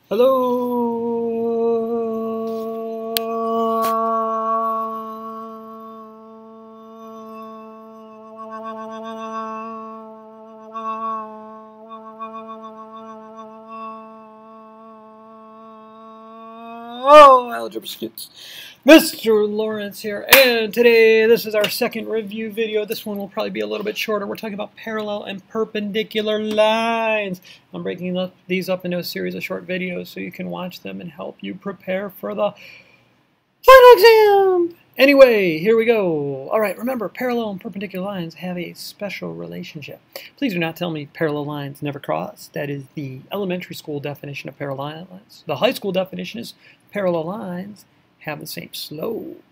Hello, algebra students. Mr. Lawrence here, and today this is our second review video. This one will probably be a little bit shorter. We're talking about parallel and perpendicular lines. I'm breaking these up into a series of short videos so you can watch them and help you prepare for the final exam. Anyway, here we go. All right, remember, parallel and perpendicular lines have a special relationship. Please do not tell me parallel lines never cross. That is the elementary school definition of parallel lines. The high school definition is parallel lines have the same slope.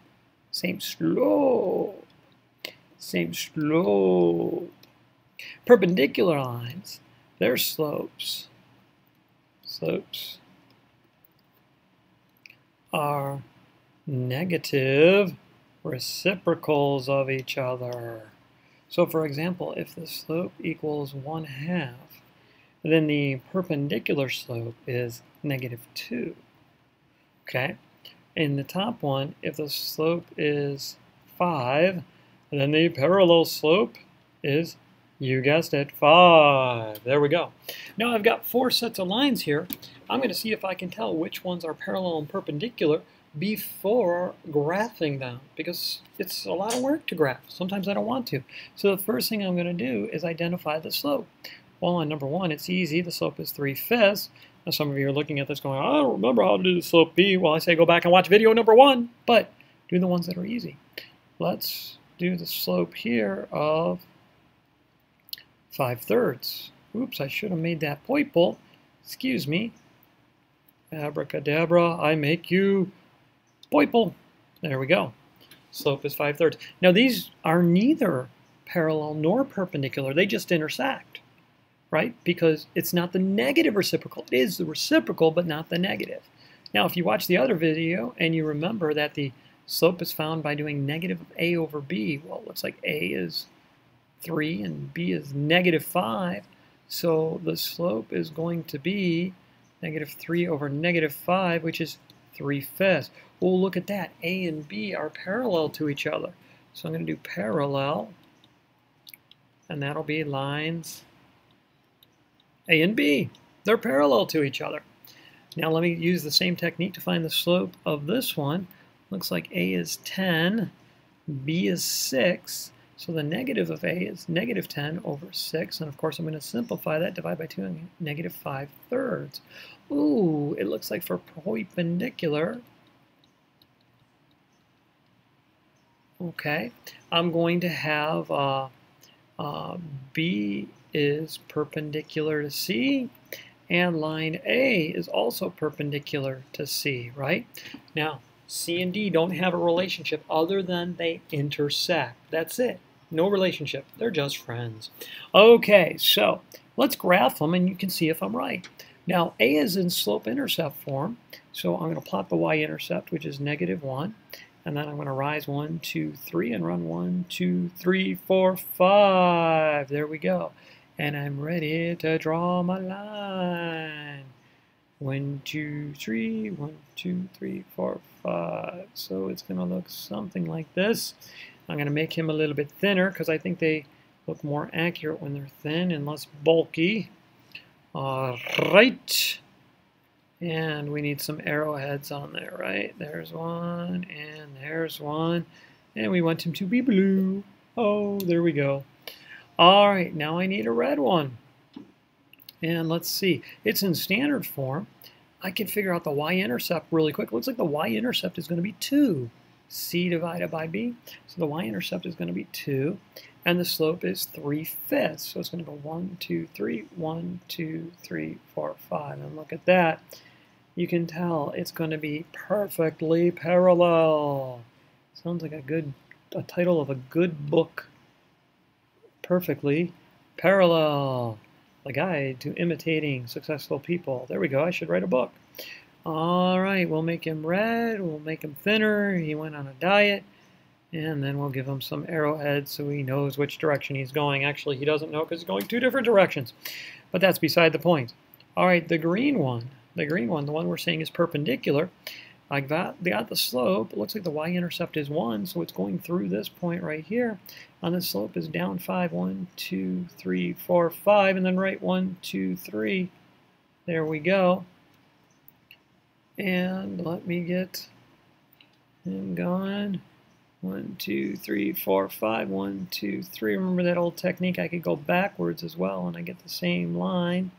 Same slope. Perpendicular lines, their slopes are negative reciprocals of each other. So for example, if the slope equals 1/2, then the perpendicular slope is -2. Okay? In the top one, if the slope is 5, then the parallel slope is, you guessed it, 5. There we go. Now I've got 4 sets of lines here. I'm going to see if I can tell which ones are parallel and perpendicular before graphing them, because it's a lot of work to graph. Sometimes I don't want to. So the first thing I'm going to do is identify the slope. Well, on number 1, it's easy. The slope is 3/5. Now some of you are looking at this going, I don't remember how to do the slope B. Well, I say go back and watch video number 1, but do the ones that are easy. Let's do the slope here of 5/3. Oops, I should have made that poiple. Excuse me. Abracadabra, I make you poiple. There we go. Slope is 5/3. Now these are neither parallel nor perpendicular. They just intersect, right? Because it's not the negative reciprocal. It is the reciprocal, but not the negative. Now, if you watch the other video and you remember that the slope is found by doing negative of a over b, well, it looks like a is 3 and b is -5. So the slope is going to be -3 over -5, which is 3/5. Well, look at that. A and b are parallel to each other. So I'm going to do parallel, and that'll be lines A and B. They're parallel to each other. Now let me use the same technique to find the slope of this one. Looks like A is 10, B is 6. So the negative of A is -10 over 6. And of course I'm going to simplify that, divide by 2, and -5/3. Ooh, it looks like for perpendicular, okay, I'm going to have B is perpendicular to C, and line A is also perpendicular to C, right? Now, C and D don't have a relationship other than they intersect. That's it. No relationship. They're just friends. Okay, so let's graph them and you can see if I'm right. Now, A is in slope-intercept form, so I'm going to plot the y-intercept, which is -1. And then I'm going to rise 1, 2, 3, and run 1, 2, 3, 4, 5. There we go. And I'm ready to draw my line. 1, 2, 3, 1, 2, 3, 4, 5. So it's going to look something like this. I'm going to make him a little bit thinner because I think they look more accurate when they're thin and less bulky. All right. And we need some arrowheads on there, right? There's one, and there's one. And we want him to be blue. Oh, there we go. All right, now I need a red one. And let's see. It's in standard form. I can figure out the y-intercept really quick. Looks like the y-intercept is going to be 2. C divided by b. So the y-intercept is going to be 2. And the slope is 3/5. So it's going to go 1, 2, 3, 1, 2, 3, 4, 5. And look at that. You can tell it's going to be perfectly parallel. Sounds like a title of a good book. Perfectly parallel. The Guide to Imitating Successful People. There we go. I should write a book. All right, we'll make him red. We'll make him thinner. He went on a diet. And then we'll give him some arrowheads so he knows which direction he's going. Actually, he doesn't know because he's going 2 different directions. But that's beside the point. All right, the green one. the green one, the one we're saying is perpendicular, I got the slope. It looks like the y-intercept is 1, so it's going through this point right here. And the slope is down 5, 1, 2, 3, 4, 5, and then right 1, 2, 3. There we go. And let me get him going. 1, 2, 3, 4, 5, 1, 2, 3. Remember that old technique? I could go backwards as well, and I get the same line.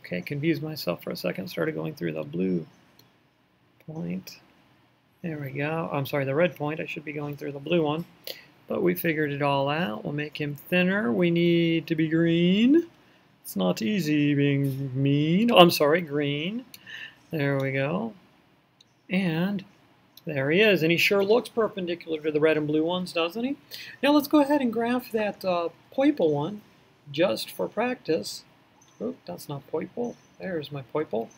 Okay, confused myself for a second. Started going through the blue point. There we go. I'm sorry, the red point. I should be going through the blue one. But we figured it all out. We'll make him thinner. We need to be green. It's not easy being mean. Oh, I'm sorry, green. There we go. And there he is. And he sure looks perpendicular to the red and blue ones, doesn't he? Now let's go ahead and graph that Poiple one just for practice. Oop, that's not Poiple. There's my Poiple.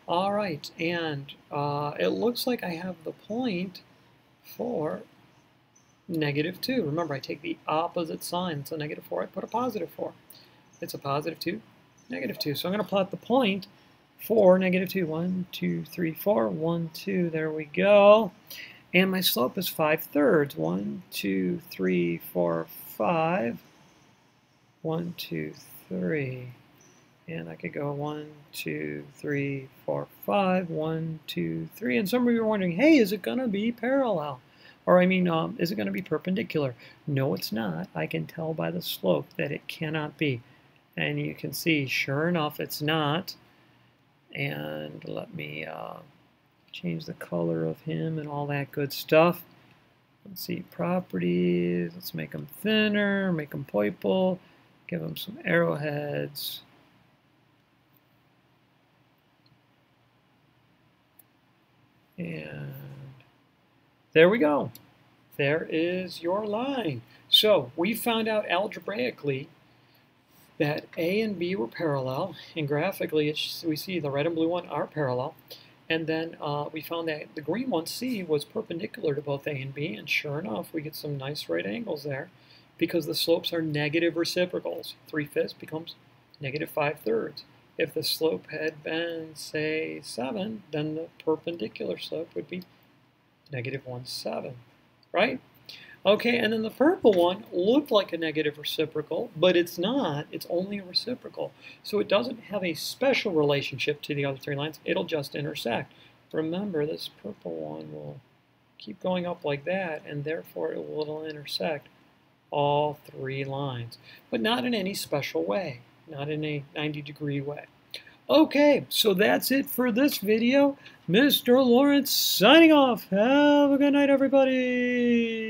All right, and it looks like I have the point for -2. Remember, I take the opposite sign. It's a -4. I put a +4. It's a +2, -2. So I'm going to plot the point for -2. 1, 2, 3, 4. 1, 2. There we go. And my slope is 5/3. 1, 2, 3, 4, 5. 1, 2, 3. And I could go 1, 2, 3, 4, 5, 1, 2, 3. And some of you are wondering, hey, is it going to be parallel? Or I mean, is it going to be perpendicular? No, it's not. I can tell by the slope that it cannot be. And you can see, sure enough, it's not. And let me change the color of him and all that good stuff. Let's see, properties. Let's make them thinner, make them Poiple, give them some arrowheads. And there we go. There is your line. So we found out algebraically that A and B were parallel, and graphically we see the red and blue one are parallel. And then we found that the green one, C, was perpendicular to both A and B, and sure enough, we get some nice right angles there because the slopes are negative reciprocals. 3/5 becomes -5/3. If the slope had been, say, 7, then the perpendicular slope would be -1/7, right? Okay, and then the purple one looked like a negative reciprocal, but it's not. It's only a reciprocal. So it doesn't have a special relationship to the other 3 lines. It'll just intersect. Remember, this purple one will keep going up like that, and therefore it'll intersect all 3 lines, but not in any special way. Not in a 90-degree way. Okay, so that's it for this video. Mr. Lawrence signing off. Have a good night, everybody.